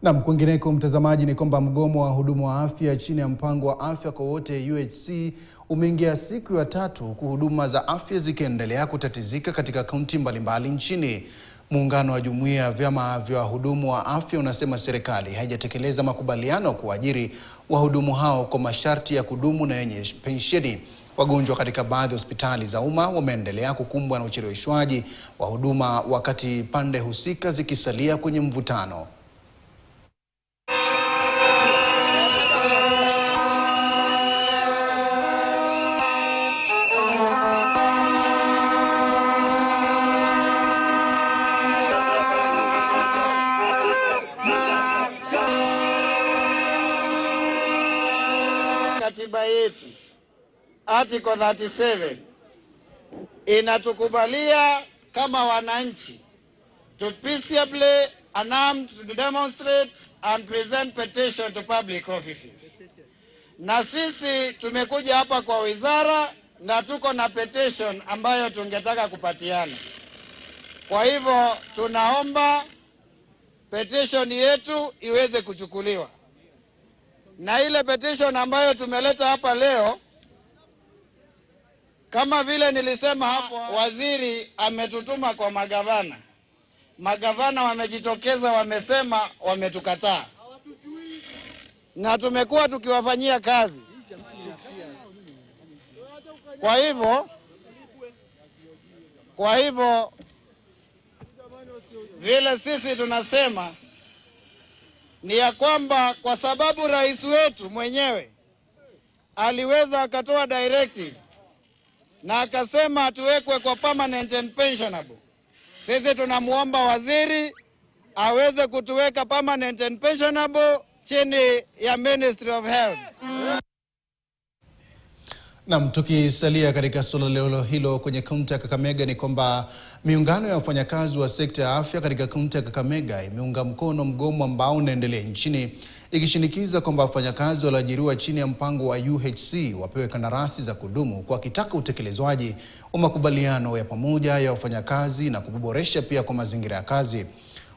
Na kwingineko mtazamaji, ni kwamba mgomo wa wahudumu wa afya chini ya mpango wa afya kwa wote UHC umeingia siku ya 3 huku huduma za afya zikiendelea kutatizika katika kaunti mbalimbali nchini. Muungano wa jumuiya ya vyama vya wahudumu wa afya unasema serikali haijatekeleza makubaliano kuajiri wahudumu hao kwa masharti ya kudumu na yenye pensheni. Wagonjwa katika baadhi ya hospitali za umma wameendelea kukumbwa na ucheleweshwaji wa huduma wakati pande husika zikisalia kwenye mvutano. Katiba yetu Article 37 inatukubalia kama wananchi to peaceably, unarmed, to demonstrate and present petition to public offices. Na sisi tumekuja hapa kwa wizara na tuko na petition ambayo tungetaka kupatiana. Kwa hivyo tunaomba petition yetu iweze kuchukuliwa. Na ile petition ambayo tumeleta hapa leo, kama vile nilisema hapo, waziri ametutuma kwa magavana. Magavana wamejitokeza, wamesema wametukataa. Na tumekuwa tukiwafanyia kazi. Kwa hivyo vile sisi tunasema ni ya kwamba kwa sababu rais wetu mwenyewe aliweza akatoa directive na akasema tuwekwe kwa permanent and pensionable. Sisi tunamuomba waziri aweze kutuweka permanent and pensionable chini ya Ministry of Health. Na tukisalia katika suala hilo kwenye kaunti ya Kakamega, ni kwamba miungano ya wafanyakazi wa sekta ya afya katika kaunti ya Kakamega imeunga mkono mgomo ambao unaendelea nchini, ikishinikiza kwamba wafanyakazi walioajiriwa chini ya mpango wa UHC wapewe kandarasi za kudumu, kwa kitaka utekelezwaji wa makubaliano ya pamoja ya wafanyakazi na kuboresha pia kwa mazingira ya kazi.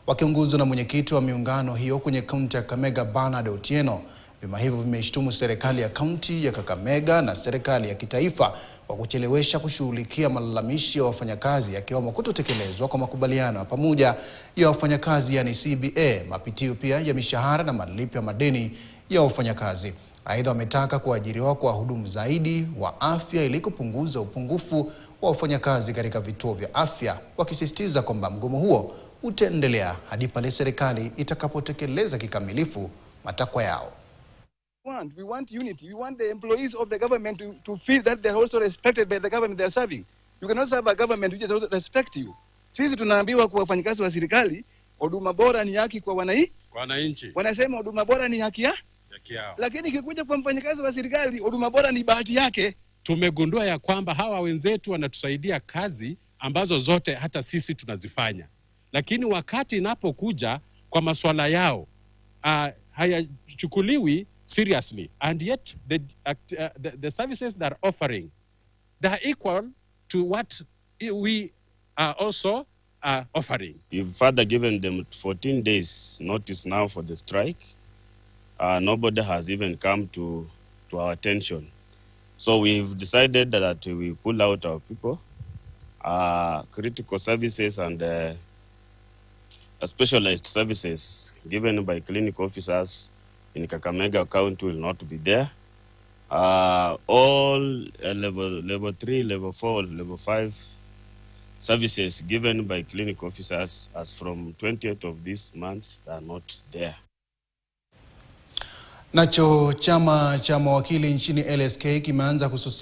Wakiongozwa na mwenyekiti wa miungano hiyo kwenye kaunti ya Kakamega, Bernard Otieno, vyama hivyo vimeshtumu serikali ya kaunti ya Kakamega na serikali ya kitaifa kwa kuchelewesha kushughulikia malalamishi ya wafanyakazi, yakiwemo kutotekelezwa kwa makubaliano ya pamoja ya wafanyakazi yani CBA, mapitio pia ya mishahara na malipo ya madeni ya wafanyakazi. Aidha, wametaka kuajiriwa kwa wahudumu zaidi wa afya ili kupunguza upungufu wa wafanyakazi katika vituo vya afya, wakisisitiza kwamba mgomo huo utaendelea hadi pale serikali itakapotekeleza kikamilifu matakwa yao. We want unity. We want the employees of the government to feel that they're also respected by the government they're serving. You cannot serve a government which doesn't respect you. Sisi tunaambiwa kwa wafanyikazi wa serikali, huduma bora ni haki kwa wananchi. Wanasema huduma bora ni haki yao. Lakini ikikuja kwa mfanyikazi wa serikali, huduma bora ni bahati yake. Tumegundua ya kwamba hawa wenzetu wanatusaidia kazi ambazo zote hata sisi tunazifanya. Lakini wakati inapokuja kwa masuala yao, hayachukuliwi seriously, and yet the services they are offering, they are equal to what we are also offering. We've further given them 14 days notice now for the strike. Nobody has even come to our attention. So we've decided that we pull out our people. Critical services and specialized services given by clinic officers in Kakamega County will not be there. All level 3, level 4, level 5 services given by clinic officers as from 20th of this month are not there. Nacho chama cha mawakili nchini LSK kimeanza kususia